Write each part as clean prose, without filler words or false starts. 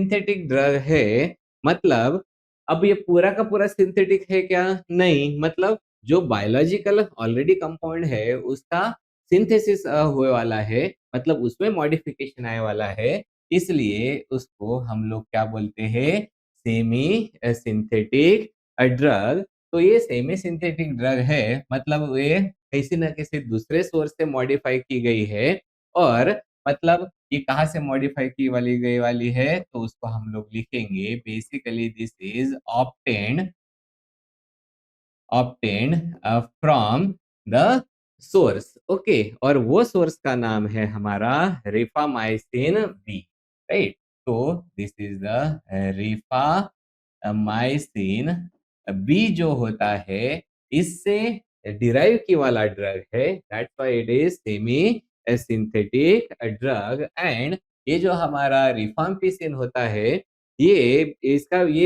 Synthetic drug है, मतलब अब ये पूरा का पूरा सिंथेटिक है क्या? नहीं, मतलब जो बायोलॉजिकल ऑलरेडी कंपाउंड है उसका सिंथेसिस होने वाला है, मतलब उसमें मॉडिफिकेशन आने वाला है, इसलिए उसको हम लोग क्या बोलते हैं? Semi synthetic drug. तो ये सेमी सिंथेटिक ड्रग है, मतलब ये किसी न किसी दूसरे सोर्स से मॉडिफाई की गई है, और मतलब ये कहाँ से मॉडिफाई की वाली गई वाली है, तो उसको हम लोग लिखेंगे basically this is obtained from the source. Okay, और वो सोर्स का नाम है हमारा रिफामाइसिन बी, राइट? तो this is the rifamycin B जो होता है, इससे डिराइव की वाला ड्रग है, that's why it is semi synthetic drug. And ये जो हमारा रिफाम्पिसिन होता है, ये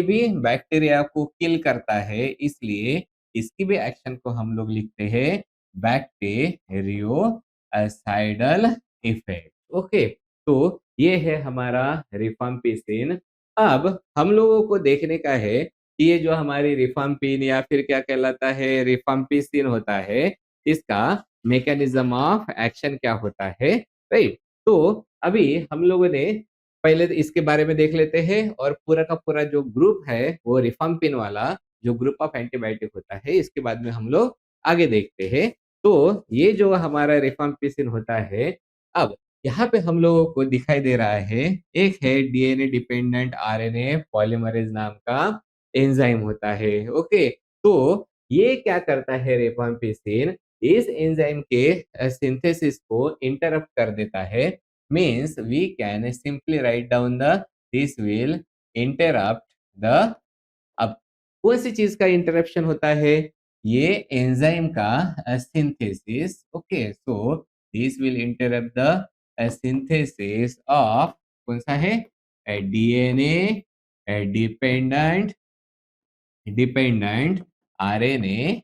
भी बैक्टीरिया को किल करता है, इसलिए इसकी भी एक्शन को हम लोग लिखते हैं बैक्टीरियोसाइडल इफेक्ट। ओके, तो ये है हमारा रिफाम्पिसिन। अब हम लोगों को देखने का है कि ये जो हमारी रिफाम्पिन या फिर क्या कहलाता है, रिफाम्पिसिन होता है, इसका मैकेनिज्म ऑफ एक्शन क्या होता है, राइट? तो अभी हम लोगों ने पहले तो इसके बारे में देख लेते हैं, और पूरा का पूरा जो ग्रुप है वो रिफाम्पिन वाला जो ग्रुप ऑफ एंटीबायोटिक होता है, इसके बाद में हम लोग आगे देखते हैं। तो ये जो हमारा रिफाम्पिसिन होता है, अब यहाँ पे हम लोगों को दिखाई दे रहा है, एक है डीएनए डिपेंडेंट आरएनए पॉलीमरेज नाम का एंजाइम होता है। ओके, तो ये क्या करता है रिफाम्पिसिन, इस एंजाइम के सिंथेसिस को इंटरप्ट कर देता है। Means we can simply write down the this will interrupt the, अब कौन सी चीज का इंटरप्शन होता है? ये एंजाइम का synthesis. Okay, so this will interrupt the synthesis of कौन सा है? DNA dependent dependent RNA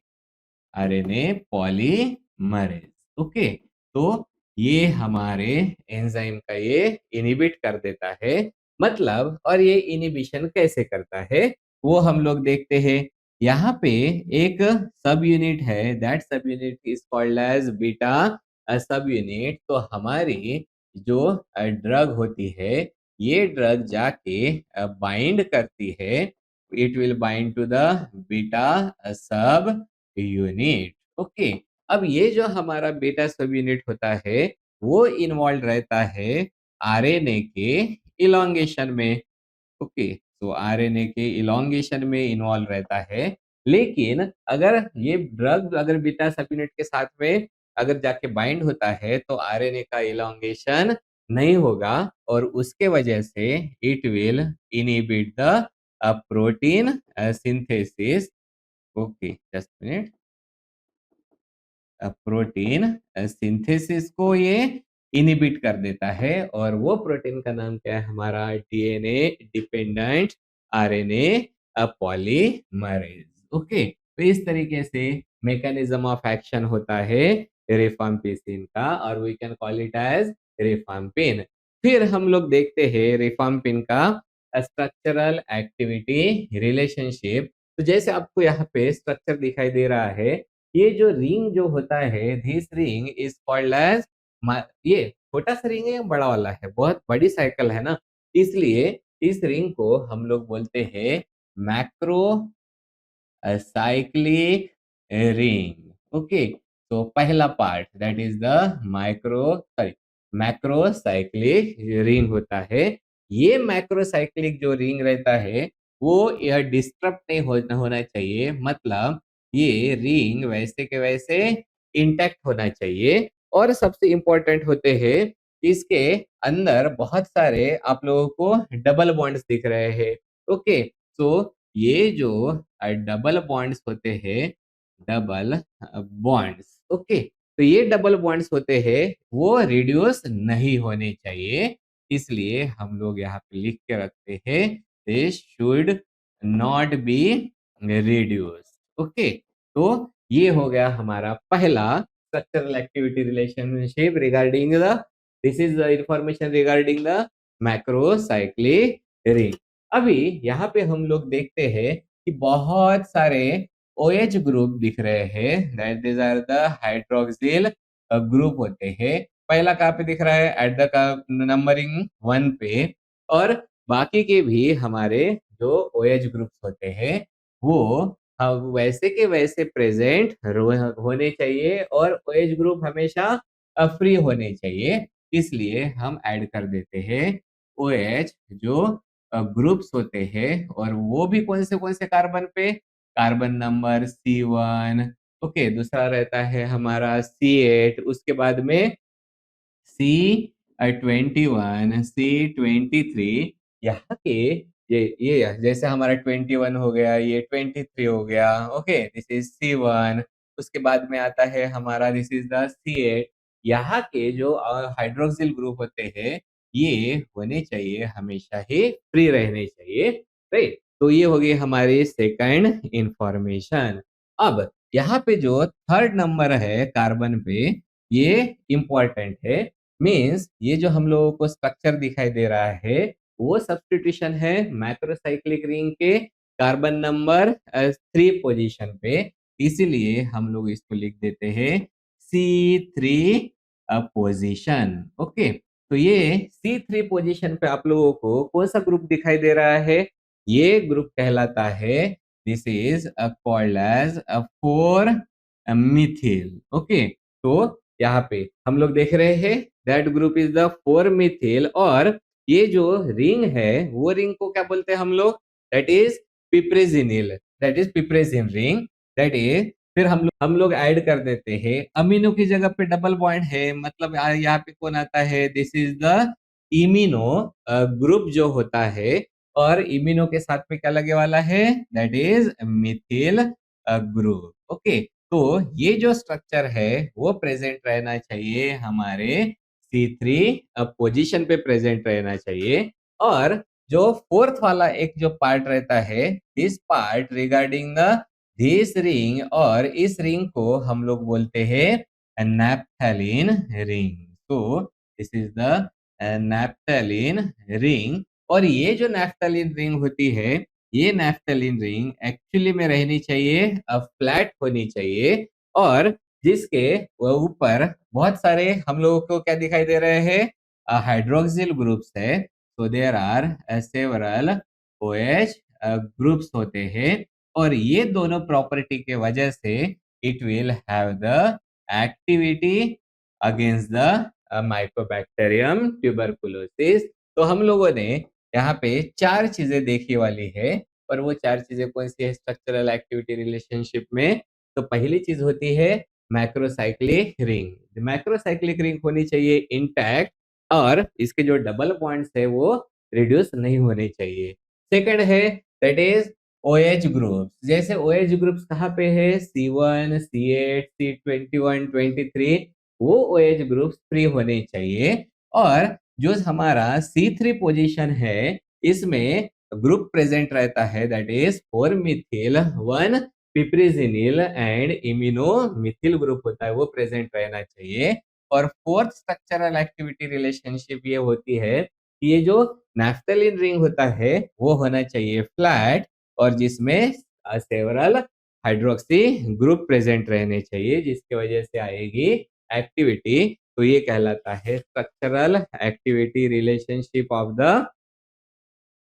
RNA polymerase. Okay, तो ये हमारे एंजाइम का ये इनिबिट कर देता है, मतलब, और ये इनिबिशन कैसे करता है वो हम लोग देखते हैं। यहाँ पे एक सब यूनिट है, that subunit is called as beta subunit. तो हमारी जो ड्रग होती है, ये ड्रग जाके बाइंड करती है, it will bind to the beta subunit. Okay, अब ये जो हमारा बीटा सब यूनिट होता है, वो इन्वॉल्व रहता है आरएनए के इलोंगेशन में। ओके, तो आरएनए के इलोंगेशन में इन्वॉल्व रहता है, लेकिन अगर ये ड्रग अगर बीटा सब यूनिट के साथ में अगर जाके बाइंड होता है, तो आरएनए का इलोंगेशन नहीं होगा, और उसके वजह से it will inhibit the protein synthesis. Okay, just minute, protein synthesis को ये इनिबिट कर देता है, और वो प्रोटीन का नाम क्या है हमारा? DNA dependent RNA polymerase. Okay, तो इस तरीके से मैकेनिज्म ऑफ एक्शन होता है रिफाम्पिसिन का, और we can call it as rifampin. फिर हम लोग देखते हैं रिफाम्पिन का स्ट्रक्चरल एक्टिविटी रिलेशनशिप। तो जैसे आपको यहाँ पे स्ट्रक्चर दिखाई दे रहा है, ये जो रिंग जो होता है, this ring is called as, ये छोटा सा रिंग है या बड़ा वाला है? बहुत बड़ी साइकिल है ना, इसलिए इस रिंग को हम लोग बोलते हैं मैक्रो साइक्लिक रिंग। ओके, तो पहला part that is the macro cyclic ring होता है। ये मैक्रो साइक्लिक जो रिंग रहता है, वो यह डिस्टर्ब नहीं होना चाहिए, मतलब ये रिंग वैसे के वैसे इंटैक्ट होना चाहिए। और सबसे इंपॉर्टेंट होते हैं, इसके अंदर बहुत सारे आप लोगों को डबल बॉन्ड्स दिख रहे हैं। ओके, तो ये जो डबल बॉन्ड्स होते हैं, डबल बॉन्ड्स, ओके, तो ये डबल बॉन्ड्स होते हैं, वो रिड्यूस नहीं होने चाहिए, इसलिए हम लोग यहाँ पे लिख के रखते हैं this should not be reduce. Okay, तो ये हो गया हमारा पहला structural activity relationship regarding the, this is the information regarding the macrocyclic ring. अभी यहाँ पे हम लोग देखते हैं कि बहुत सारे OH ग्रुप दिख रहे हैं, that these are the hydroxyl group होते हैं। पहला कहाँ पे दिख रहा है? एट द नंबरिंग 1 पे। और बाकी के भी हमारे जो OH ग्रुप्स होते हैं वो वैसे के वैसे प्रेजेंट होने चाहिए, और OH ग्रुप हमेशा फ्री होने चाहिए। इसलिए हम ऐड कर देते हैं OH जो ग्रुप्स होते हैं, और वो भी कौन से कार्बन पे? Carbon number C1। ओके, दूसरा रहता है हमारा C8, उसके बाद में C21, C23। यहाँ के ये जैसे हमारा 21 हो गया, ये 23 हो गया। Okay, this is C1। उसके बाद में आता है हमारा, दिस इज द C8। यहाँ के जो हाइड्रोक्सिल ग्रुप होते हैं ये होने चाहिए, हमेशा ही फ्री रहने चाहिए, राइट। तो ये हो गई हमारी सेकंड इंफॉर्मेशन। अब यहाँ पे जो थर्ड नंबर है कार्बन पे, ये इंपॉर्टेंट है। मीन्स ये जो हम लोगों को स्ट्रक्चर दिखाई दे रहा है वो सब्स्टिट्यूशन है मैक्रोसाइक्लिक रिंग के कार्बन नंबर 3 पोजीशन पे। इसीलिए हम लोग इसको लिख देते हैं C3 पोजीशन। ओके, तो ये C3 पोजीशन पे आप लोगों को कौन सा ग्रुप दिखाई दे रहा है? ये ग्रुप कहलाता है, this is called as 4 methyl. Okay, तो यहाँ पे हम लोग देख रहे हैं that group is the 4 methyl, और ये जो रिंग है वो रिंग को क्या बोलते हैं हम लोग? That is piperazinyl, that is piperazine ring. That is, फिर हम लोग ऐड कर देते हैं अमीनो की जगह पे डबल बॉन्ड है, मतलब यहाँ पे कौन आता है? This is the imino group जो होता है, और इमिनो के साथ में क्या लगे वाला है? That is methyl group. Okay, तो ये जो स्ट्रक्चर है वो प्रेजेंट रहना चाहिए हमारे C3 पोजीशन पे प्रेजेंट रहना चाहिए। और जो फोर्थ वाला एक जो पार्ट रहता है, this part regarding the this ring, और इस रिंग को हम लोग बोलते हैं नैप्थेलिन रिंग। तो दिस इज द नैप्थेलिन रिंग। और ये जो नैप्थेलिन रिंग होती है, ये नैप्थेलिन रिंग एक्चुअली में रहनी चाहिए, फ्लैट होनी चाहिए, और जिसके ऊपर बहुत सारे हम लोगों को क्या दिखाई दे रहे हैं? हाइड्रोक्सिल ग्रुप्स है। तो there are several OH groups होते हैं, और ये दोनों प्रॉपर्टी के वजह से it will have the activity against the mycobacterium tuberculosis. तो हम लोगों ने यहाँ पे चार चीजें देखी वाली है, और वो चार चीजें कौन सी है स्ट्रक्चरल एक्टिविटी रिलेशनशिप में? तो पहली चीज होती है मैक्रोसाइक्लिक रिंग। मैक्रोसाइक्लिक रिंग होनी चाहिए इंटैक्ट, और इसके जो डबल बॉन्ड्स है वो रिड्यूस नहीं होने चाहिए। सेकंड है दैट इज OH ग्रुप्स। जैसे OH ग्रुप्स कहाँ पे है? C1, C8, C21, 23। वो OH ग्रुप्स फ्री होने चाहिए। और जो हमारा C3 पोजीशन है, इसमें ग्रुप प्रेजेंट रहता है, that is 4 methyl 1 piperazinyl and immuno methyl group होता है, वो प्रेजेंट रहना चाहिए। और फोर्थ स्ट्रक्चरल एक्टिविटी रिलेशनशिप ये होती है कि ये जो नैफ्थेलिन रिंग होता है वो होना चाहिए फ्लैट, और जिसमें सेवरल हाइड्रोक्सी ग्रुप प्रेजेंट रहने चाहिए, जिसकी वजह से आएगी एक्टिविटी। तो ये कहलाता है structural activity relationship of the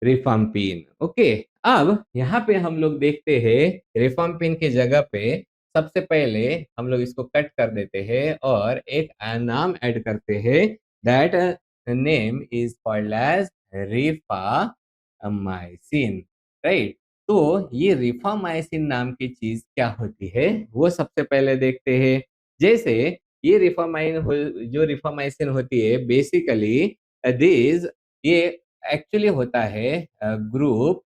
रिफाम्पिन। Okay, अब यहाँ पे हम लोग देखते हैं रिफाम्पिन की जगह पे सबसे पहले हम लोग इसको कट कर देते हैं, और एक नाम ऐड करते हैं, that name is called as rifamycin, right. तो ये रिफामाइसिन नाम की चीज क्या होती है वो सबसे पहले देखते हैं। जैसे ये जो रिफामाइसिन होती है, बेसिकली दिस, ये एक्चुअली होता है group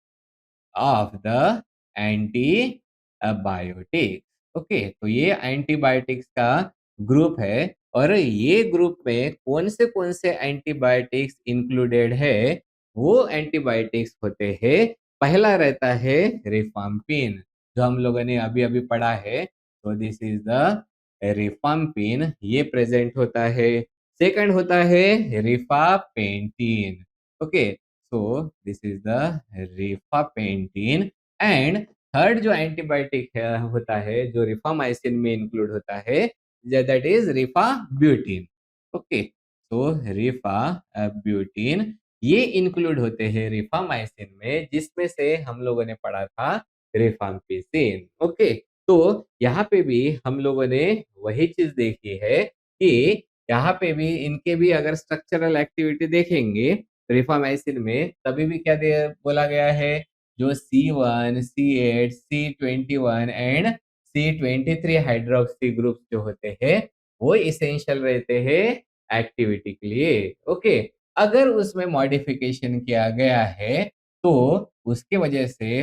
of the antibiotics. Okay, तो ये एंटीबायोटिक्स का ग्रुप है, और ये ग्रुप में कौन से एंटीबायोटिक्स इंक्लूडेड है? वो एंटीबायोटिक्स होते हैं, पहला रहता है रिफाम्पिन, जो हम लोगों ने अभी अभी पढ़ा है। तो दिस इज द रिफाम्पिन, ये प्रेजेंट होता है। सेकंड होता है rifapentine. Okay, so this is the rifapentine. And third जो एंटीबायोटिक है होता है जो रिफामाइसिन में इंक्लूड होता है, दैट इज रिफाब्यूटिन। ओके, तो रिफाब्यूटिन ये इंक्लूड होते हैं रिफामाइसिन में, जिसमें से हम लोगों ने पढ़ा था रिफाम्पिसिन। ओके, तो यहाँ पे भी हम लोगों ने वही चीज देखी है कि यहाँ पे भी इनके भी अगर स्ट्रक्चरल एक्टिविटी देखेंगे रिफामाइसिन में, तभी भी क्या दे बोला गया है, जो C1, C8, C21 and C23 hydroxy groups जो होते हैं वो इसेंशियल रहते हैं एक्टिविटी के लिए। ओके, अगर उसमें मॉडिफिकेशन किया गया है तो उसके वजह से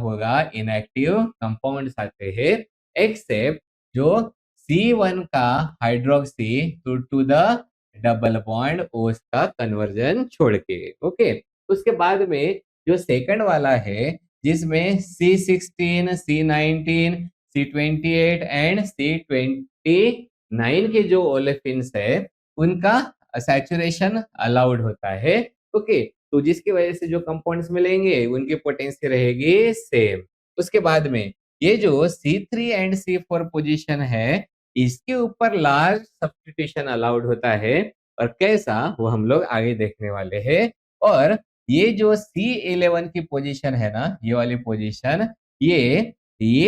होगा इनएक्टिव कंपाउंड्स आते हैं, एक्सेप्ट जो C1 का hydroxy to the double bond ओस का कन्वर्जन छोड़ के। ओके, उसके बाद में जो सेकंड वाला है जिसमें C16, C19, C28 and C29 के जो ओलेफिन्स है उनका सैचुरेशन अलाउड होता है। ओके, तो जिसकी वजह से जो कंपाउंड्स मिलेंगे उनकी पोटेंसी रहेगी सेम। उसके बाद में ये जो C3 एंड C4 पोजीशन है इसके ऊपर लार्ज सब्स्टिट्यूशन अलाउड होता है, और कैसा वो हम लोग आगे देखने वाले हैं। और ये जो C11 की पोजीशन है ना, ये वाली पोजीशन, ये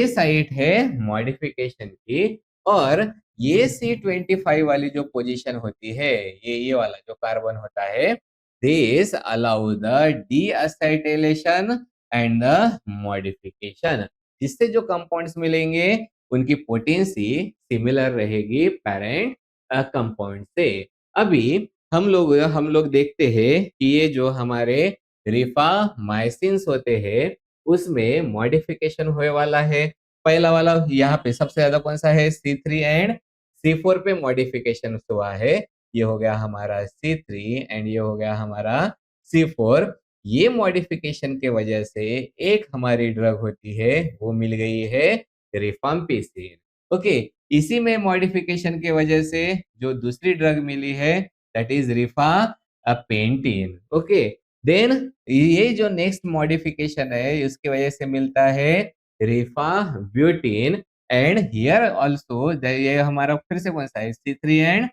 साइट है मॉडिफिकेशन की। और ये C25 वाली जो पोजीशन होती है, ये वाला जो कार्बन होता है, this allow the deacetylation and the modification, जिससे जो कंपाउंड्स मिलेंगे उनकी पोटेंसी सिमिलर रहेगी पेरेंट कंपाउंड से। अभी हम लोग देखते हैं कि ये जो हमारे रिफामाइसिन्स होते हैं उसमें मॉडिफिकेशन होने वाला है। पहला वाला यहाँ पे सबसे ज्यादा कौन सा है, C3 एंड C4 पे मॉडिफिकेशन हुआ है। ये हो गया हमारा C3 एंड ये हो गया हमारा C4। ये मॉडिफिकेशन के वजह से एक हमारी ड्रग होती है वो मिल गई है रिफाम्पिसिन। ओके, इसी में मॉडिफिकेशन के वजह से जो दूसरी ड्रग मिली है दैट इज रिफापेंटिन। ओके, देन ये जो नेक्स्ट मॉडिफिकेशन है इसकी वजह से मिलता है रिफाब्यूटिन। एंड हियर आल्सो ये हमारा फिर से कौन सा है, C3 एंड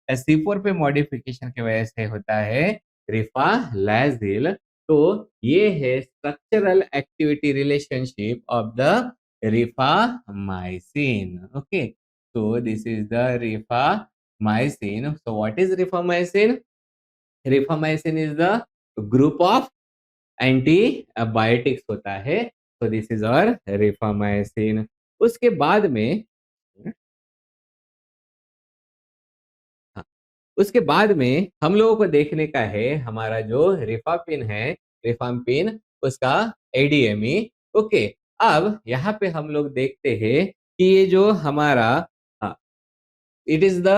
C4 पे मॉडिफिकेशन की वजह से होता है रिफालाजिल। तो ये है structural activity relationship of the rifamycin. Okay, so this is the rifamycin. So what is rifamycin? Rifamycin is the group of antibiotics होता है। so this is our rifamycin। उसके बाद में हाँ, उसके बाद में हम लोगों को देखने का है हमारा जो रिफापिन है, रिफाम्पिन, उसका एडीएमई। ओके, अब यहाँ पे हम लोग देखते हैं कि ये जो हमारा it is the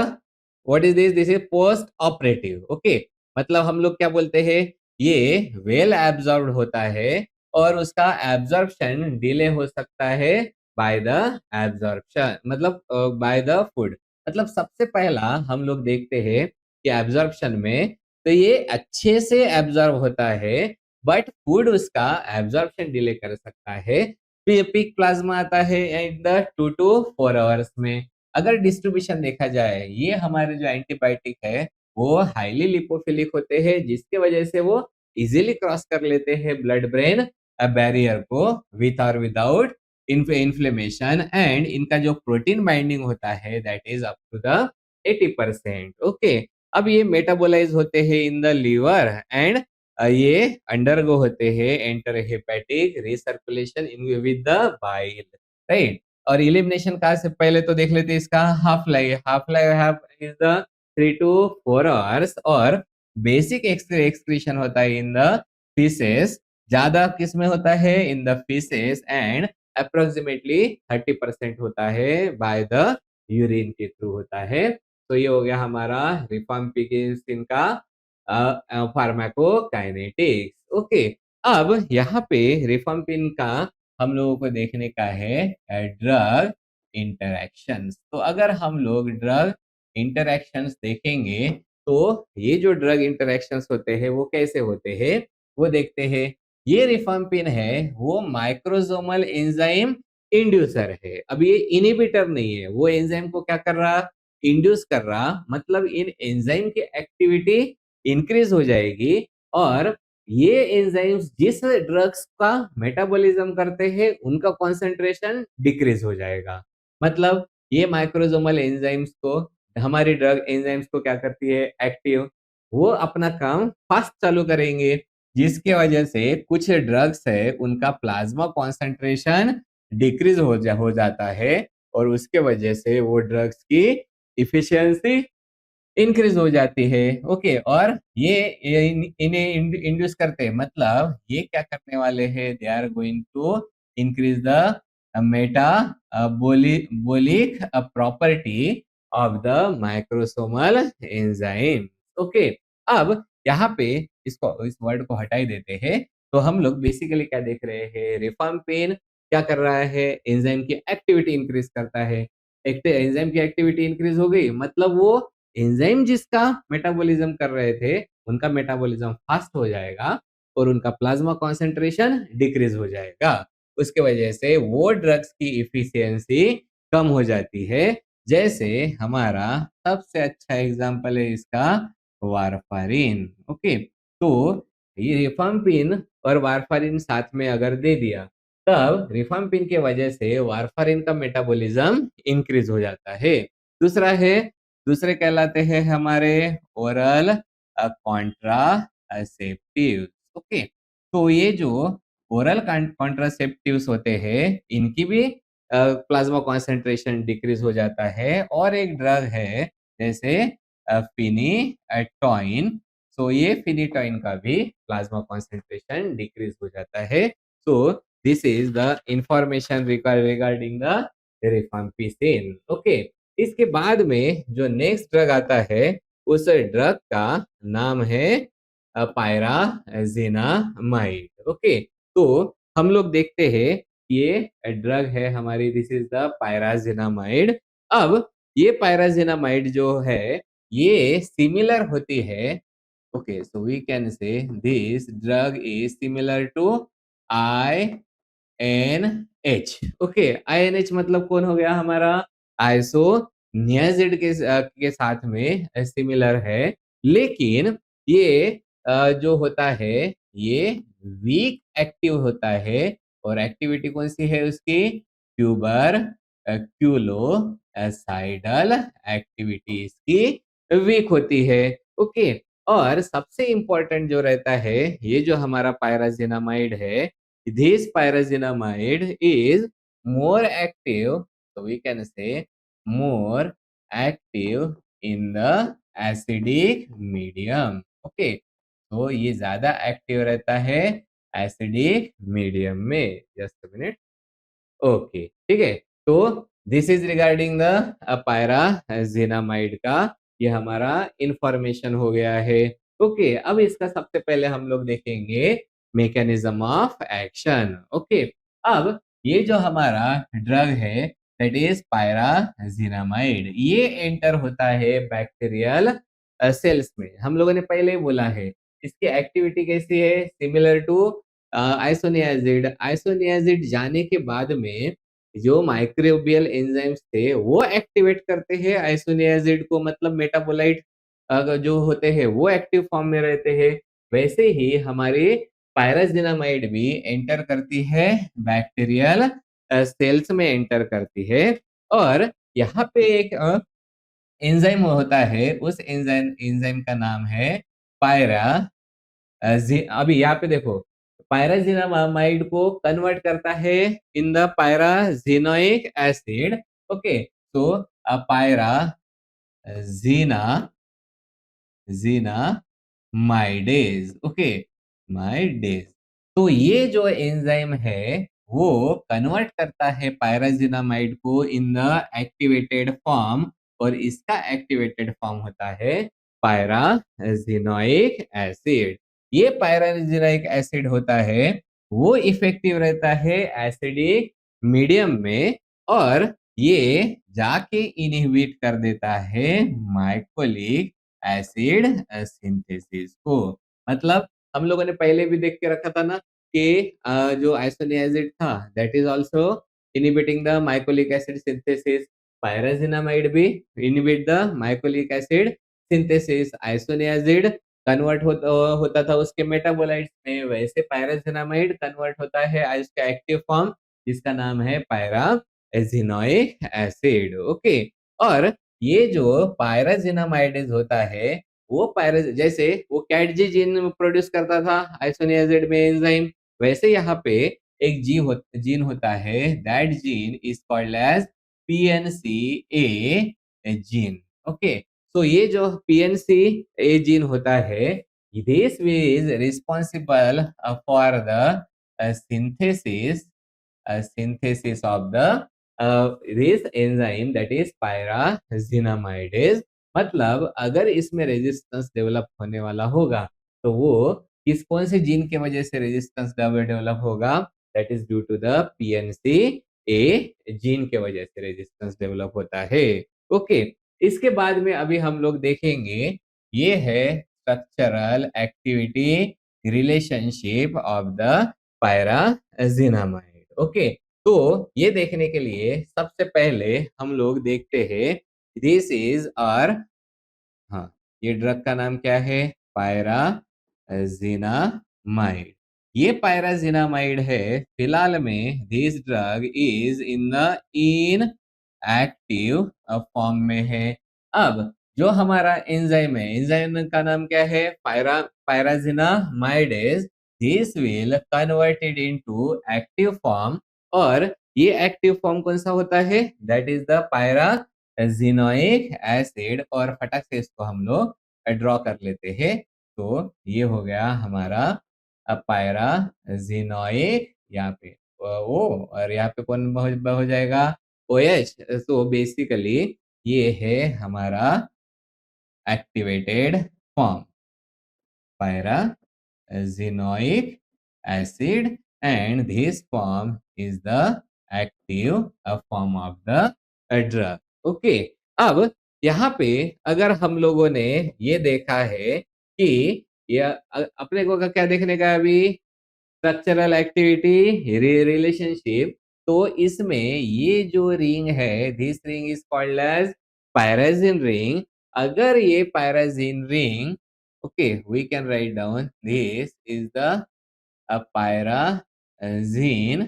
what is this is post operative. Okay, मतलब हम लोग क्या बोलते हैं, ये वेल एब्जॉर्ब होता है और उसका एब्जॉर्प्शन डिले हो सकता है बाय द एब्जॉर्प्शन, मतलब बाय द फूड। मतलब सबसे पहला हम लोग देखते हैं कि एब्जॉर्प्शन में तो ये अच्छे से एब्जॉर्ब होता है, बट फूड उसका एब्जॉर्प्शन डिले कर सकता है। पीक प्लाज्मा आता है इन द 2 to 4 आवर्स में। अगर डिस्ट्रीब्यूशन देखा जाए, ये हमारे जो एंटीबायोटिक है वो हाईली लिपोफिलिक होते हैं, जिसके वजह से वो इजीली क्रॉस कर लेते हैं ब्लड ब्रेन बैरियर को विथ और विदाउट इन्फ्लेमेशन। एंड इनका जो प्रोटीन बाइंडिंग होता है that is up to the 80%। Okay, अब ये मेटाबोलाइज होते हैं इन द लीवर एंड ये अंडरगो होते हैं enterohepatic recirculation in with the bile, right. और इलिमिनेशन का से पहले तो देख लेते हैं इसका half life is the 3 to 4 hours. और बेसिक एक्सक्रीशन होता है इन द फीसेस, ज्यादा किस में होता है, in the faeces, and approximately 30% होता है बाय द यूरिन के थ्रू होता है। तो ये हो गया हमारा रिफाम्पिसिन का फार्माकोकाइनेटिक्स। ओके, अब यहाँ पे रिफाम्पिन का हम लोगों को देखने का है ड्रग इंटरैक्शंस। तो अगर हम लोग ड्रग इंटरैक्शंस देखेंगे तो ये जो ड्रग इंटरैक्शंस होते हैं वो कैसे होते हैं, वो देखते हैं। ये रिफाम्पिन है वो माइक्रोसोमल एंजाइम इंड्यूसर है। अब ये इनहिबिटर नहीं है, वो एंजाइम को क्या कर रहा, इंड्यूस कर रहा, मतलब इन एंजाइम की एक्टिविटी इंक्रीज हो जाएगी और ये एंजाइम्स जिस ड्रग्स का मेटाबॉलिज्म करते हैं उनका कॉन्सेंट्रेशन डिक्रीज हो जाएगा। मतलब ये माइक्रोसोमल एंजाइम्स को, हमारी ड्रग एंजाइम्स को क्या करती है, एक्टिव, वो अपना काम फास्ट चालू करेंगे, जिसके वजह से कुछ ड्रग्स है उनका प्लाज्मा कॉन्सेंट्रेशन डिक्रीज हो जाता है और उसके वजह से वो ड्रग्स की इफिशियंसी इंक्रीज हो जाती है। ओके, और ये इन्हें इंड्यूस करते हैं, मतलब ये क्या करने वाले हैं, they are going to increase the metabolic property of the microsomal enzyme. Okay, अब यहाँ पे इसको, इस वर्ड को हटा ही देते हैं। तो हम लोग बेसिकली क्या देख रहे हैं, रिफाम्पिन क्या कर रहा है, एंजाइम की एक्टिविटी इंक्रीज करता है। एक तो एंजाइम की एक्टिविटी इंक्रीज हो गई, मतलब वो एंजाइम जिसका मेटाबॉलिज्म कर रहे थे उनका मेटाबॉलिज्म फास्ट हो जाएगा और उनका प्लाज्मा कॉन्सेंट्रेशन डिक्रीज हो जाएगा। उसके वजह से वो ड्रग्स की इफिशियंसी कम हो जाती है। जैसे हमारा सबसे अच्छा एग्जांपल है इसका वारफारिन। ओके, तो ये रिफाम्पिन और वारफारिन साथ में अगर दे दिया, तब रिफाम्पिन के वजह से वारफारिन का मेटाबॉलिज्म इंक्रीज हो जाता है। दूसरा है, दूसरे कहलाते हैं हमारे ओरल कॉन्ट्रासेप्टिव। ओके, तो ये जो ओरल कॉन्ट्रासेप्टिव्स होते हैं इनकी भी प्लाज्मा कॉन्सेंट्रेशन डिक्रीज हो जाता है। और एक ड्रग है जैसे फिनिटॉइन, सो ये फिनिटॉइन का भी प्लाज्मा कॉन्सेंट्रेशन डिक्रीज हो जाता है। सो this is the information regarding the rifampicin. Okay, इसके बाद में जो नेक्स्ट ड्रग आता है उस ड्रग का नाम है पायराजिनामाइड। ओके, तो हम लोग देखते हैं ये ड्रग है हमारी, दिस इज द पायराजिनामाइड। अब ये पायराजिनामाइड जो है ये सिमिलर होती है। Okay, so we can say this drug is similar to I N H. Okay, I N H मतलब कौन हो गया हमारा, आइसोनियाजिड के साथ में सिमिलर है। लेकिन ये जो होता है ये वीक एक्टिव होता है और एक्टिविटी कौन सी है उसकी, ट्यूबर क्यूलो साइडल एक्टिविटी इसकी वीक होती है। ओके, और सबसे इंपॉर्टेंट जो रहता है, ये जो हमारा पायराजिनामाइड है, this pyrazinamide is more active, so we can say more active in the acidic medium. Okay, तो ये ज्यादा एक्टिव रहता है एसिडिक मीडियम में। Just a minute. ओके, ठीक है। तो this is regarding the pyrazinamide का ये हमारा इंफॉर्मेशन हो गया है। ओके, अब इसका सबसे पहले हम लोग देखेंगे मैकेनिज्म ऑफ एक्शन। ओके, अब ये जो हमारा ड्रग है दैट इज पायराजिनामाइड, ये एंटर होता है बैक्टीरियल सेल्स में। हम लोगों ने पहले ही बोला है इसकी एक्टिविटी कैसी है, सिमिलर टू आइसोनियाजिड। आइसोनियाजिड जाने के बाद में जो माइक्रोबियल एंजाइम्स थे वो एक्टिवेट करते हैं आइसोनियाजिड को, मतलब मेटाबोलाइट जो होते हैं वो एक्टिव फॉर्म में रहते हैं। वैसे ही हमारी पायराजिनामाइड भी एंटर करती है बैक्टीरियल सेल्स में एंटर करती है। और यहाँ पे एक एंजाइम होता है, उस एंजाइम एंजाइम का नाम है पायरा अभी यहाँ पे देखो, पायराजिनामाइड को कन्वर्ट करता है in the pyrazinoic acid. Okay, तो पायराजिना जीना माइडेज। ओके, माइडेज, तो ये जो एंजाइम है वो कन्वर्ट करता है पायराजिनामाइड को इन द एक्टिवेटेड फॉर्म, और इसका एक्टिवेटेड फॉर्म होता है पायराजिनोइक एसिड। ये पायराजिनोइक एसिड होता है वो इफेक्टिव रहता है एसिडिक मीडियम में, और ये जाके इनहिबिट कर देता है माइकोलिक एसिड सिंथेसिस को। मतलब हम लोगों ने पहले भी देख के रखा था ना कि जो आइसोनियाज़िड था that is also inhibiting the mycolic acid synthesis, pyrazinamide भी inhibit the mycolic acid synthesis, isoniazid होता था उसके मेटाबोलाइट्स में, वैसे पायराज़िनामाइड कन्वर्ट होता है इसका एक्टिव फॉर्म जिसका नाम है पायराज़िनोइक एसिड, ओके। और ये जो पायराज़िनामाइडेज़ होता है, वो पायराज़ जैसे वो कैटजी जीन प्रोड्यूस करता था आइसोनियाज़िड में एंजाइम, वैसे यहाँ पे एक जीन होता है, that gene is called as PNCA gene, okay. तो ये जो पीएनसीए जीन होता है, this is responsible for the synthesis of the this enzyme that is pyrazinamidase। मतलब अगर इसमें रेजिस्टेंस डेवलप होने वाला होगा तो वो कौन से जीन के वजह से रेजिस्टेंस डेवलप होगा, that is due to the PNC A gene के वजह से रेजिस्टेंस डेवलप होता है, ओके। इसके बाद में अभी हम लोग देखेंगे ये है structural activity relationship of the pyrazinamide, okay. तो ये देखने के लिए सबसे पहले हम लोग देखते हैं दिस इज आर, हाँ, ये ड्रग का नाम क्या है, पायराजिनामाइड। ये पायराजिनामाइड है, फिलहाल में this drug is in the in active form में है। अब जो हमारा एंजाइम है, एंजाइम का नाम क्या है, pyrazinamidase. This will converted into active form, और ये एक्टिव फॉर्म कौन सा होता है, that is the pyrazinoic acid. और फटक से इसको हम लोग ड्रॉ कर लेते हैं। तो ये हो गया हमारा पायराजिनोइक, यहाँ पे ओ, और यहाँ पे कौन हो जाएगा, OH। तो बेसिकली ये है हमारा activated form pyrazinoic acid, and this form is the active form of the drug, okay. अब यहाँ पे अगर हम लोगों ने ये देखा है कि यह अपने को क्या देखने का है अभी, स्ट्रक्चरल एक्टिविटी रिलेशनशिप। तो इसमें ये जो रिंग है, this ring is called as pyrazine ring. अगर ये pyrazine ring, okay, we can write down this is the pyrazine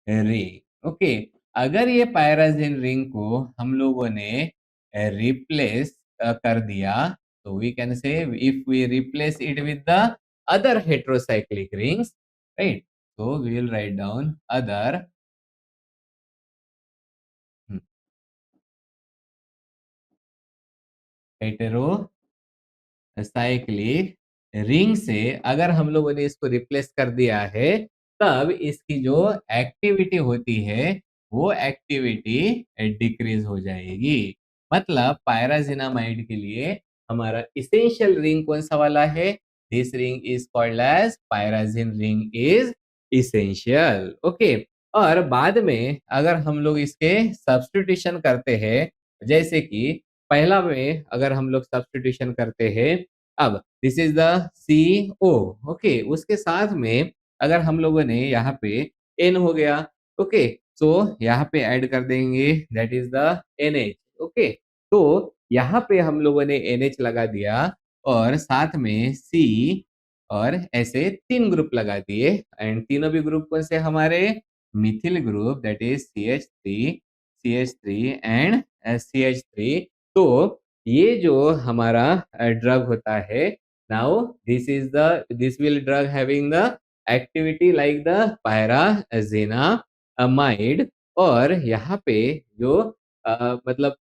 ring, okay. अगर ये पायराजिन रिंग को हम लोगों ने रिप्लेस कर दिया, तो we can say if we replace it with the other heterocyclic rings, right? So we will write down other heterocyclic ring से अगर हम लोगों ने इसको रिप्लेस कर दिया है, तब इसकी जो एक्टिविटी होती है वो एक्टिविटी डिक्रीज हो जाएगी। मतलब पायराजिनामाइड के लिए हमारा इसेंशियल रिंग कौन सा वाला है, this ring is called as pyrazine ring is essential, okay. और बाद में अगर हम लोग इसके सब्स्टिट्यूशन करते हैं, जैसे कि पहला में अगर हम लोग सब्स्टिट्यूशन करते हैं, अब this is the CO, okay, उसके साथ में अगर हम लोगों ने यहाँ पे N हो गया, ओके, तो यहाँ पे ऐड कर देंगे that is the NH, okay. तो यहाँ पे हम लोगों ने NH लगा दिया और साथ में C, और ऐसे 3 ग्रुप लगा दिए, एंड तीनों भी ग्रुप कौन से हमारे, methyl group, that is CH3 and CH3। तो ये जो हमारा ड्रग होता है, now this will drug having the activity like the pyrazinamide. और यहाँ पे जो मतलब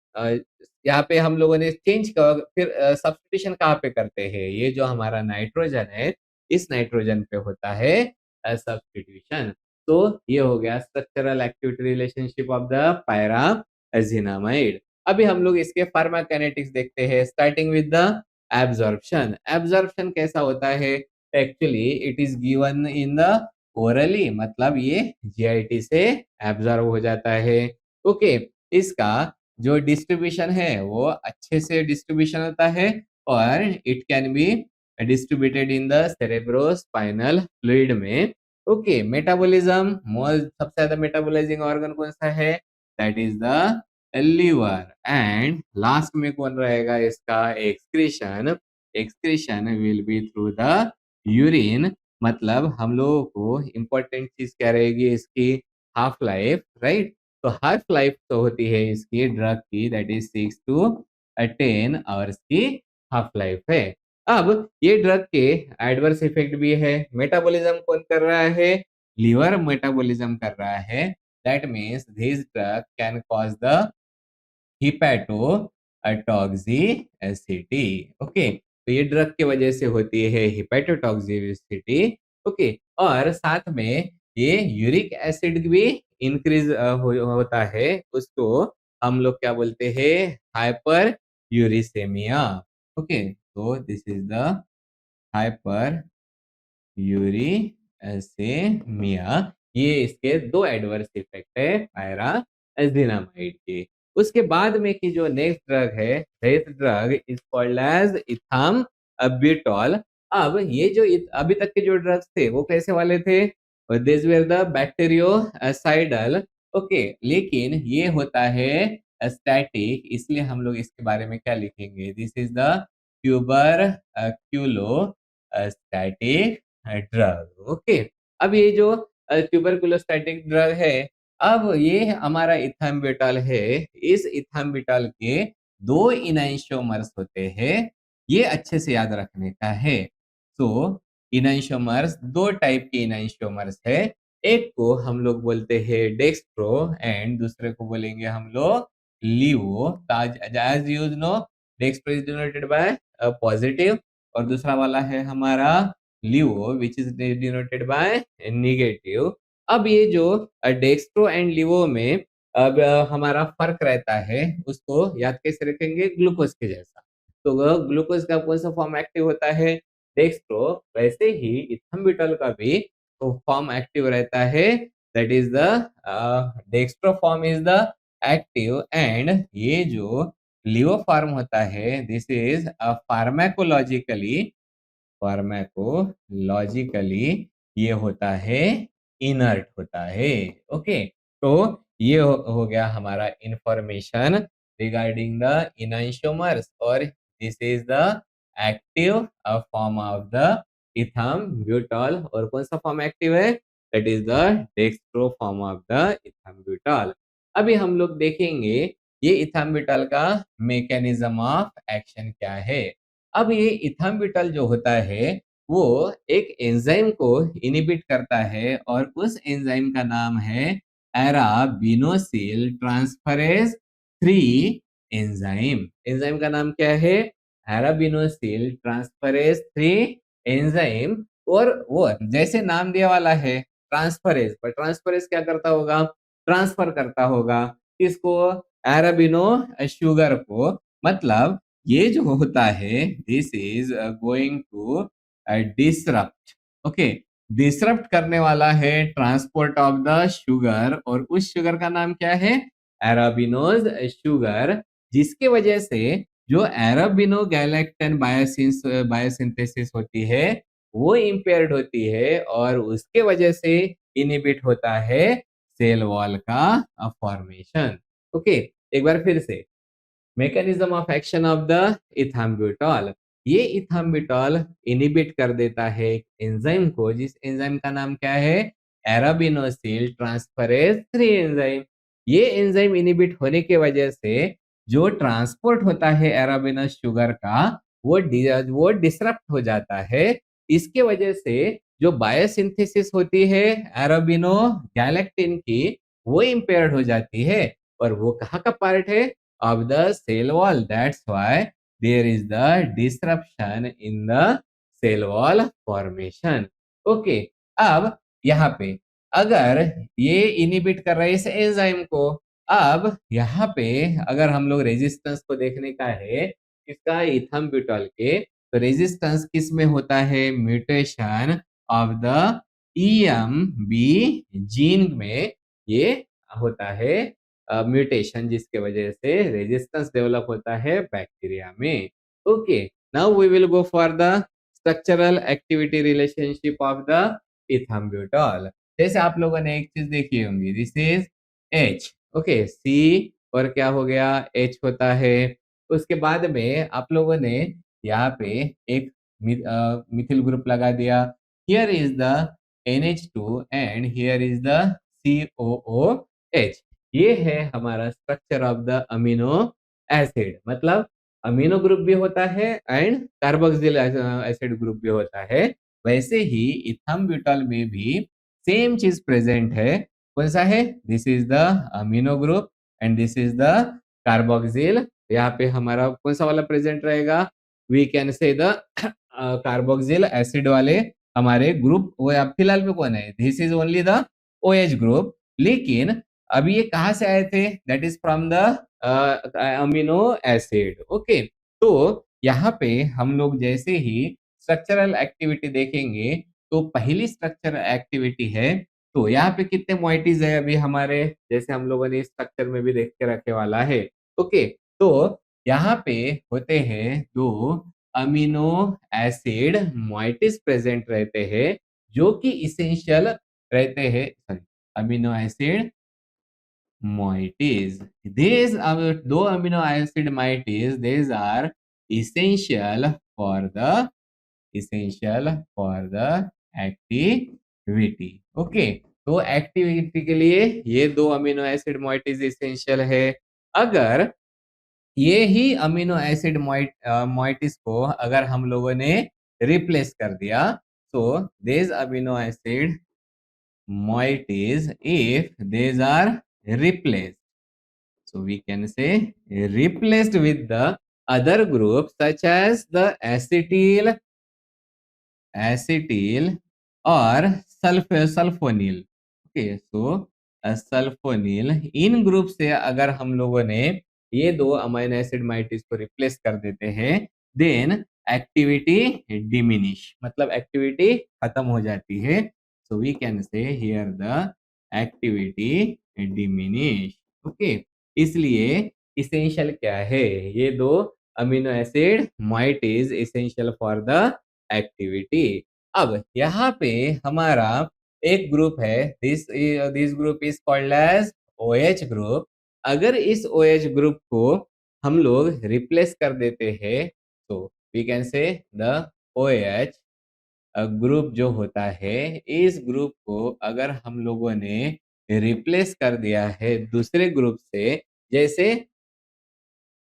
यहाँ पे हम लोगों ने चेंज फिर सब्स्टिट्यूशन कहाँ पे करते हैं, ये जो हमारा नाइट्रोजन है, इस नाइट्रोजन पे होता है सब्स्टिट्यूशन। तो ये हो गया structural activity relationship of the pyrazinamide. अभी हम लोग इसके फार्माकोकाइनेटिक्स देखते हैं, starting with the absorption. Absorption कैसा होता है, actually it is given in the orally, मतलब ये जीआईटी से एब्जॉर्ब हो जाता है, ओके। इसका जो डिस्ट्रीब्यूशन है वो अच्छे से डिस्ट्रीब्यूशन होता है, और it can be distributed in the cerebrospinal fluid में। ओके, मेटाबॉलिज्म, सबसे ज्यादा मेटाबोलाइजिंग ऑर्गन कौन सा है? That is the liver. And last में कौन रहेगा इसका? Excretion. Excretion will be through the urine. मतलब हम लोगों को इम्पोर्टेंट चीज क्या रहेगी इसकी? Half life, right? तो हाफ लाइफ तो होती है इसकी ड्रग की, दैट इज 6 to 10 आवर्स की हाफ लाइफ है। अब ये ड्रग के एडवर्स इफेक्ट भी है। मेटाबॉलिज्म कौन कर रहा है? लीवर मेटाबॉलिज्म कर रहा है। That means this drug can cause the hepatotoxicity. Okay, तो ये ड्रग की वजह से होती है हिपैटोटॉक्सिसिटी। ओके, और साथ में ये यूरिक एसिड भी इंक्रीज होता है। उसको हम लोग क्या बोलते हैं? Hyperuricaemia. Okay, so this is the hyperuricemia। ये इसके दो एडवर्स इफेक्ट है पायराजिनामाइड के। उसके बाद में की जो नेक्स्ट ड्रग है, this drug is called as ethambutol. अब ये जो अभी तक के जो ड्रग्स थे वो कैसे वाले थे? This were the bacteriocidal. Okay, लेकिन ये होता है स्टैटिक, इसलिए हम लोग इसके बारे में क्या लिखेंगे? This is the tuberculostatic drug. Okay, अब ये जो ट्यूबरकुलोस्टैटिक ड्रग है, अब ये हमारा इथाम्बुटोल है। इस इथाम्बुटोल के दो इनैंशियोमर्स होते हैं। ये अच्छे से याद रखने का है। तो इनैंशियोमर्स दो टाइप के इनैंशियोमर्स है। एक को हम लोग बोलते हैं डेक्स्ट्रो एंड दूसरे को बोलेंगे हम लोग levo. As you know, dextro is denoted by positive और दूसरा वाला है हमारा levo which is denoted by negative. अब ये जो डेक्स्ट्रो एंड लिवो में अब हमारा फर्क रहता है, उसको याद कैसे रखेंगे? ग्लूकोज के जैसा। तो वह ग्लूकोज का कौन सा फॉर्म एक्टिव होता है? डेक्स्ट्रो। वैसे ही इथाम्बुटोल का भी तो फॉर्म एक्टिव रहता है, that is the dextro form is the active. And ये जो लिवो फॉर्म होता है, दिस इज फार्माकोलॉजिकली फार्माकोलॉजिकली ये होता है इनर्ट होता है। ओके, तो ये हो गया हमारा इंफॉर्मेशन रिगार्डिंग द इनैंशियोमर्स। और this is the active form of the ethambutol. और कौन सा फॉर्म एक्टिव है? That is the dextro form of the ethambutol. अभी हम लोग देखेंगे ये इथाम्बुटोल का मैकेनिज्म ऑफ एक्शन क्या है। अब ये इथाम्बुटोल जो होता है वो एक एंजाइम को इनिबिट करता है और उस एंजाइम का नाम है एराबिनोसिल ट्रांसफरेज 3 एंजाइम। एंजाइम का नाम क्या है? एराबिनोसिल ट्रांसफरेज 3 एंजाइम। और वो जैसे नाम दिया वाला है ट्रांसफरेज, पर ट्रांसफरेज क्या करता होगा? ट्रांसफर करता होगा किसको? एराबिनो शुगर को। मतलब ये जो होता है this is going to disrupt. Okay, disrupt करने वाला है ट्रांसपोर्ट ऑफ द शुगर। और उस शुगर का नाम क्या है? एराबिनोज शुगर। जिसके वजह से जो एराबिनो गैलेक्टन बायोसिंथेसिस होती है वो इम्पेयर्ड होती है और उसके वजह से इनिबिट होता है सेल वॉल का फॉर्मेशन। ओके, एक बार फिर से mechanism of action of the ethambutol. ये इथाम्बुटोल इनिबिट कर देता है एंजाइम को, जिस एंजाइम का नाम क्या है? एराबिनोसिल ट्रांसफरेज 3 एंजाइम। ये एंजाइम इनिबिट होने के वजह से जो ट्रांसपोर्ट होता है एराबिनोस शुगर का वो डिसरप्ट हो जाता है। इसके वजह से जो बायोसिंथेसिस होती है एराबिनो गैलेक्टिन की वो इम्पेयर्ड हो जाती है। और वो कहाँ का पार्ट है? Of the cell wall. That's why there is the disruption in the cell wall formation. Okay, अब यहाँ पे अगर ये इनिबिट कर रहे हैं इस एंजाइम को, अब यहाँ पे अगर हम लोग रेजिस्टेंस को देखने का है इसका इथाम्बुटोल के, तो रेजिस्टेंस किस में होता है? Mutation of the EMB gene में ये होता है म्यूटेशन, जिसके वजह से रेजिस्टेंस डेवलप होता है बैक्टीरिया में। Okay, now we will go for the structural activity relationship of the ethambutol. जैसे आप लोगों ने एक चीज देखी होंगी, this is H, okay, C और क्या हो गया, एच होता है। उसके बाद में आप लोगों ने यहाँ पे एक मिथिल ग्रुप लगा दिया। Here is the NH2 and here is the COOH। ये है हमारा structure of the amino acid. मतलब अमीनो ग्रुप भी होता है एंड कार्बोक्सिल एसिड ग्रुप भी होता है। वैसे ही इथाम्ब्यूटॉल में भी सेम चीज प्रेजेंट है। कौन सा है, this is the amino group and this is the carboxyl. यहाँ पे हमारा कौन सा वाला प्रेजेंट रहेगा, we can say the carboxyl acid वाले हमारे ग्रुप। वो अब फिलहाल में कौन है, this is only the OH group. लेकिन अब ये कहाँ से आए थे, that is from the amino acid. Okay, तो यहाँ पे हम लोग जैसे ही स्ट्रक्चरल एक्टिविटी देखेंगे, तो पहली स्ट्रक्चरल एक्टिविटी है, तो यहाँ पे कितने मोइटीज है अभी हमारे, जैसे हम लोगों ने स्ट्रक्चर में भी देख के रखे वाला है। ओके, तो यहाँ पे होते हैं दो अमीनो एसिड मोइटीज प्रेजेंट रहते हैं, जो कि इसेंशियल रहते हैं, sorry, amino acid moieties. These दो amino acid moieties, these are essential for the essential for the activity. Okay, तो एक्टिविटी के लिए ये दो अमीनो एसिड moieties essential है। अगर ये ही अमीनो एसिड moieties को अगर हम लोगों ने रिप्लेस कर दिया, so these amino acid moieties, if these are replaced, so we can say replaced with the other group such as the acetyl or sulfonyl। Okay, so sulphonyl, in group से अगर हम लोगों ने ये दो अमीनो एसिड माइटिस को replace कर देते हैं, देन एक्टिविटी डिमिनिश, मतलब एक्टिविटी खत्म हो जाती है। So we can say here the activity diminish. Okay, इसलिए इसेंशियल क्या है, ये दो amino acid moieties essential for the activity. अब यहाँ पे हमारा एक ग्रुप है, this group is called as OH group. अगर इस OH ग्रुप को हम लोग रिप्लेस कर देते हैं, तो we can say the OH group जो होता है, इस ग्रुप को अगर हम लोगों ने रिप्लेस कर दिया है दूसरे ग्रुप से, जैसे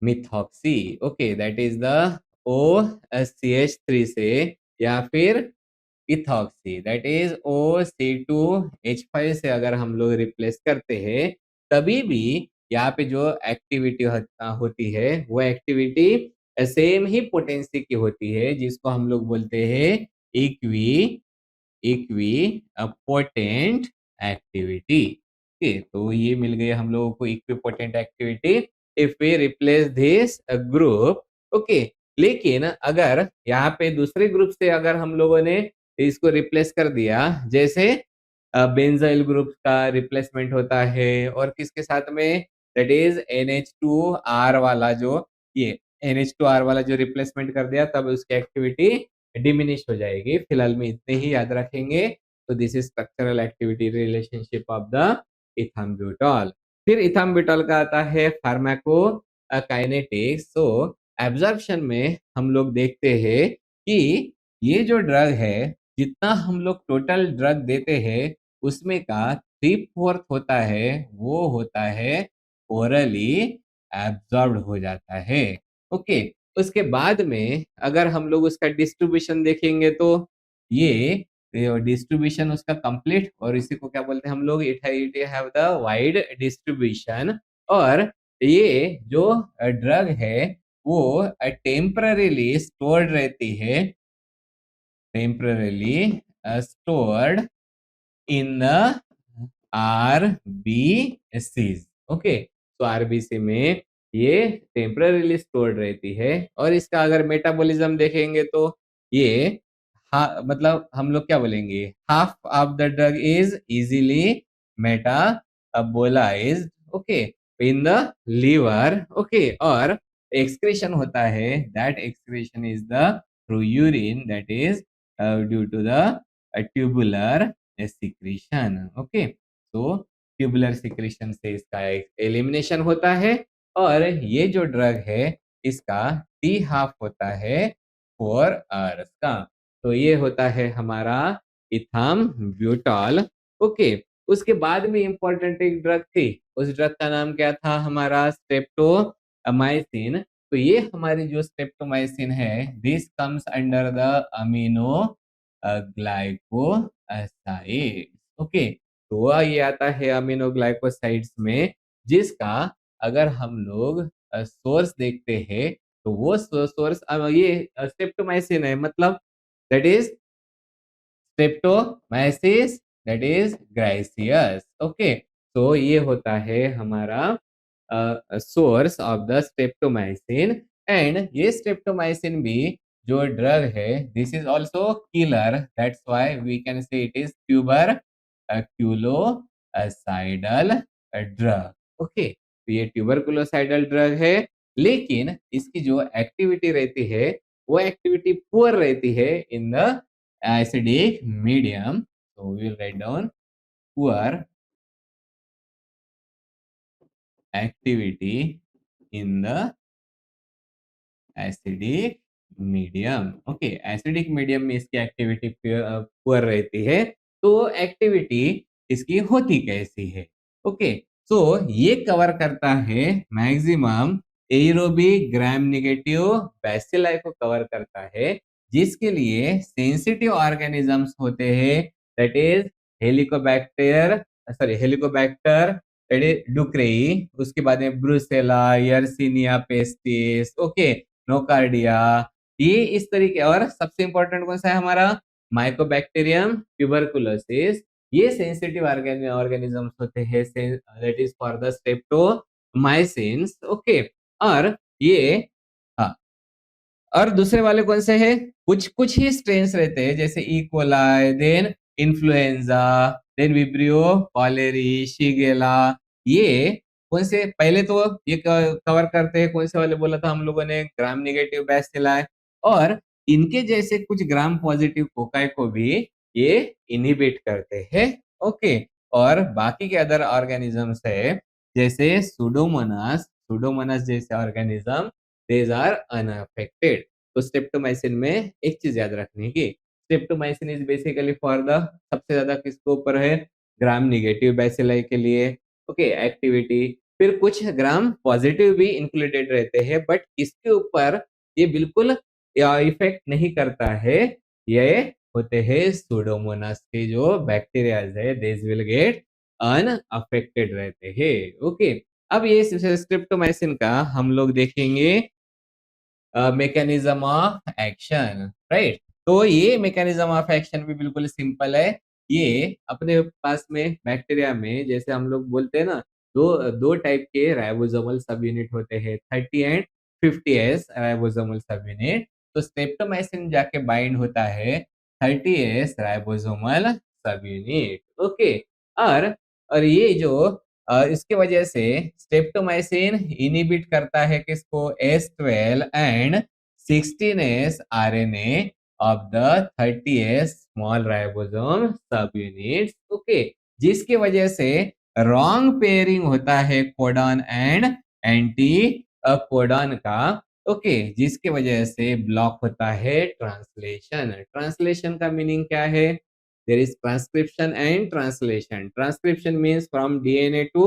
methoxy, okay, that is the OCH3 से, या फिर इथॉक्सी दैट इज OC2H5 से अगर हम लोग रिप्लेस करते हैं, तभी भी यहाँ पे जो एक्टिविटी होती है, वो एक्टिविटी सेम ही पोटेंसी की होती है, जिसको हम लोग बोलते हैं इक्विपोटेंट एक्टिविटी। ओके, तो ये मिल गई हम लोगों को equipotent activity if we replace this group. Okay, लेकिन अगर यहाँ पे दूसरे ग्रुप से अगर हम लोगों ने इसको रिप्लेस कर दिया, जैसे बेंजाइल ग्रुप का रिप्लेसमेंट होता है, और किसके साथ में, दैट इज NH2R वाला, जो ये NH2R वाला जो रिप्लेसमेंट कर दिया, तब उसकी एक्टिविटी डिमिनिश हो जाएगी। फिलहाल में इतने ही याद रखेंगे। तो this is structural activity relationship of the ethambutol. फिर इथाम्ब्यूटॉल का आता है फार्माको काइनेटिक्स। सो एब्जॉर्प्शन में हम लोग देखते हैं कि ये जो ड्रग है, जितना हम लोग टोटल ड्रग देते हैं, उसमें का 3/4 होता है, वो होता है ओरली एब्जॉर्ब्ड हो जाता है। ओके, उसके बाद में अगर हम लोग उसका डिस्ट्रीब्यूशन देखेंगे, तो ये डिस्ट्रीब्यूशन उसका कंप्लीट, और इसी को क्या बोलते हैं हम लोग, it have the wide distribution. और ये जो ड्रग है, वो टेम्पररीली स्टोर्ड रहती है, temporarily stored in the RBCs। Okay, तो RBC में ये टेम्पररीली स्टोर्ड रहती है। और इसका अगर मेटाबॉलिज्म देखेंगे, तो ये मतलब हम लोग क्या बोलेंगे, half of the drug is easily metabolised, okay, in the liver. Okay, और एक्सक्रीशन होता है, that excretion is the through urine, that is due to the tubular secretion. Okay, so tubular secretion से इसका एलिमिनेशन होता है और ये जो ड्रग है इसका टी हाफ होता है 4 आवर्स का। तो ये होता है हमारा इथाम ब्यूटॉल। ओके, उसके बाद में इंपॉर्टेंट एक ड्रग थी, उस ड्रग का नाम क्या था हमारा स्ट्रेप्टोमाइसिन। तो ये हमारी जो स्ट्रेप्टोमाइसिन है this comes under the amino glycoside. Okay, तो ये आता है अमीनो ग्लाइकोसाइड्स में, जिसका अगर हम लोग सोर्स देखते हैं तो वो सोर्स ये स्ट्रेप्टोमाइसिन है, मतलब that is streptomyces that is griseus. Okay, तो ये होता है हमारा source of the streptomycin. And ये स्ट्रेप्टोमाइसिन भी जो ड्रग है this is also killer, that's why we can say it is tuberculocidal drug. Okay, तो ये ट्यूबरकुलोसाइडल ड्रग है, लेकिन इसकी जो एक्टिविटी रहती है वो एक्टिविटी पुअर रहती है in the acidic medium. So we will write down poor activity in the acidic medium. Okay, acidic medium में इसकी एक्टिविटी पुअर रहती है। तो एक्टिविटी इसकी होती कैसी है? ओके, सो ये कवर करता है maximum aerobic gram negative bacilli को कवर करता है, जिसके लिए सेंसिटिव ऑर्गेनिजम्स होते हैं, that is Helicobacter, sorry Helicobacter ducreyi, उसके बाद में Brucella, Yersinia pestis, okay, Nocardia, ये इस तरीके। और सबसे इंपॉर्टेंट कौन सा है हमारा? Mycobacterium tuberculosis. ये सेंसिटिव ऑर्गेनिजम्स होते हैं, that is for the streptomycins. Okay, और ये हाँ, और दूसरे वाले कौन से हैं? कुछ कुछ ही स्ट्रेन्स रहते हैं, जैसे E coli, then influenza, then vibrio cholerae, shigella. ये कौन से पहले तो ये कवर करते हैं, कौन से वाले बोला था हम लोगों ने? ग्राम नेगेटिव बैसिलाई। और इनके जैसे कुछ ग्राम पॉजिटिव कोकाई को भी ये इनहिबिट करते हैं। ओके, और बाकी के अदर ऑर्गेनिजम्स है जैसे सुडोमोनास, सुडोमोनास जैसे ऑर्गेनिज्म देज आर अनअफेक्टेड। तो स्ट्रेप्टोमाइसिन में एक चीज याद रखने की, streptomycin is basically for the, सबसे ज्यादा किसके ऊपर है? ग्राम नेगेटिव बैसिलाई के लिए। ओके, एक्टिविटी फिर कुछ ग्राम पॉजिटिव भी इंक्लूडेड रहते हैं, बट इसके ऊपर ये बिल्कुल इफेक्ट नहीं करता है। ये होते हैं सुडोमोनास के जो बैक्टीरियाज है, दिस विल गेट अनअफेक्टेड रहते हैं। ओके, अब ये स्ट्रेप्टोमाइसिन का हम लोग देखेंगे मैकेनिज्म ऑफ एक्शन, राइट? तो ये मैकेनिज्म ऑफ एक्शन भी बिल्कुल सिंपल है। ये अपने पास में बैक्टीरिया में, जैसे हम लोग बोलते हैं ना, दो दो टाइप के राइबोसोमल सब यूनिट होते हैं, 30 एंड 50s राइबोसोमल सब यूनिट। तो स्ट्रेप्टोमाइसिन जाके बाइंड होता है 30s राइबोसोमल सब यूनिट। ओके, और ये जो इसके वजह से स्ट्रेप्टोमाइसिन इनहिबिट करता है किसको? S12 and 16s RNA of the 30s small ribosome सब यूनिट्स। ओके, जिसकी वजह से रॉन्ग पेयरिंग होता है कोडॉन एंड एंटी कोडॉन का। ओके, जिसकी वजह से ब्लॉक होता है ट्रांसलेशन। ट्रांसलेशन का मीनिंग क्या है? there is transcription and translation. Transcription means from DNA to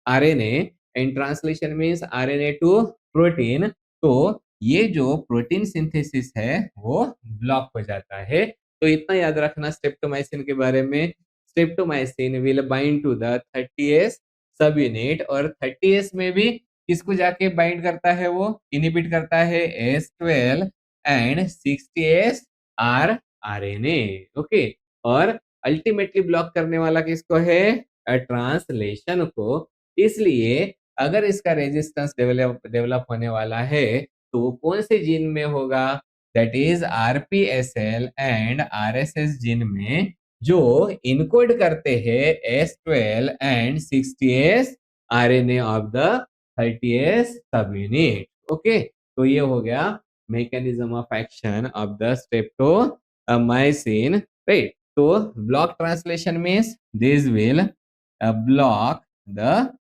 RNA and translation means RNA to protein. तो ये जो प्रोटीन सिंथेसिस है वो ब्लॉक हो जाता है। तो इतना याद रखना स्ट्रेप्टोमाइसिन के बारे में। Streptomycin will bind to the 30s सब यूनिट, और 30s में भी किसको जाके बाइंड करता है? वो इनहिबिट करता है S12 and 60s RNA. Okay, और अल्टीमेटली ब्लॉक करने वाला किसको है? ट्रांसलेशन को। इसलिए अगर इसका रेजिस्टेंस डेवलप होने वाला है तो वो कौन से जीन में होगा? That is RPSL and RSS gene में, जो इनकोड करते हैं S12 and 60s RNA of the 30s subunit. Okay, तो ये हो गया mechanism of action of the streptomycin, right? So block translation means this will block the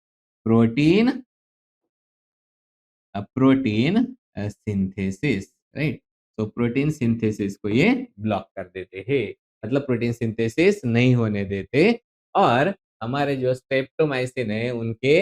protein synthesis, right? तो protein synthesis को ये block कर देते हैं, मतलब प्रोटीन सिंथेसिस नहीं होने देते। और हमारे जो स्ट्रेप्टोमाइसिन है उनके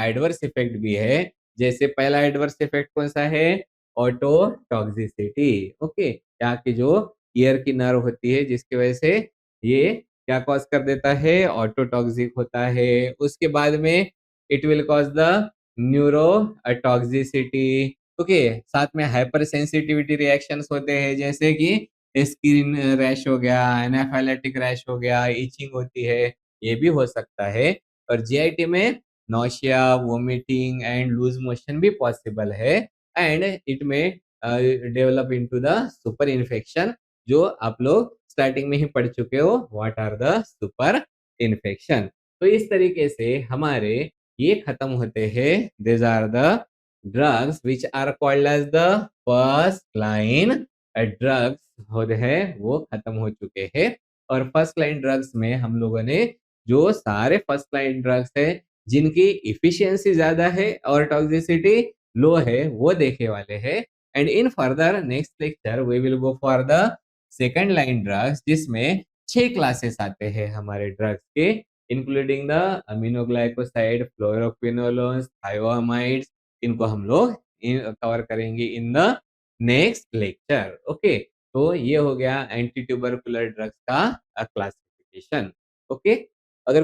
एडवर्स इफेक्ट भी है। जैसे पहला एडवर्स इफेक्ट कौन सा है? ऑटोटॉक्सिसिटी। ओके, यहाँ की जो ईयर की नर्व होती है जिसकी वजह से ये क्या कॉज कर देता है? ऑटोटॉक्सिक होता है। उसके बाद में it will cause the neuro toxicity. Okay, साथ में हाइपर सेंसिटिविटी रिएक्शंस होते हैं, जैसे कि स्किन रैश हो गया, एनाफाइलेटिक रैश हो गया, इचिंग होती है, ये भी हो सकता है। और जीआईटी में nausea, vomiting and loose motion भी पॉसिबल है। And it may develop into the super infection, जो आप लोग स्टार्टिंग में ही पढ़ चुके हो, what are the super infection. तो इस तरीके से हमारे ये खत्म होते हैं। This are the drugs which are called as the first line drugs होते हैं, वो खत्म हो चुके हैं। और फर्स्ट लाइन ड्रग्स में हम लोगों ने जो सारे फर्स्ट लाइन ड्रग्स है जिनकी इफिशियंसी ज्यादा है और टॉक्सिसिटी लो है, वो देखे वाले हैं। And in further next lecture we will go for the second line drugs, जिसमें 6 क्लासेस आते हैं हमारे ड्रग्स के, including the aminoglycoside, fluoroquinolones, thioamides. इनको हम लोग कवर करेंगे in the next lecture. Okay, तो ये हो गया एंटी ट्यूबरकुलर ड्रग्स का क्लासिफिकेशन। ओके।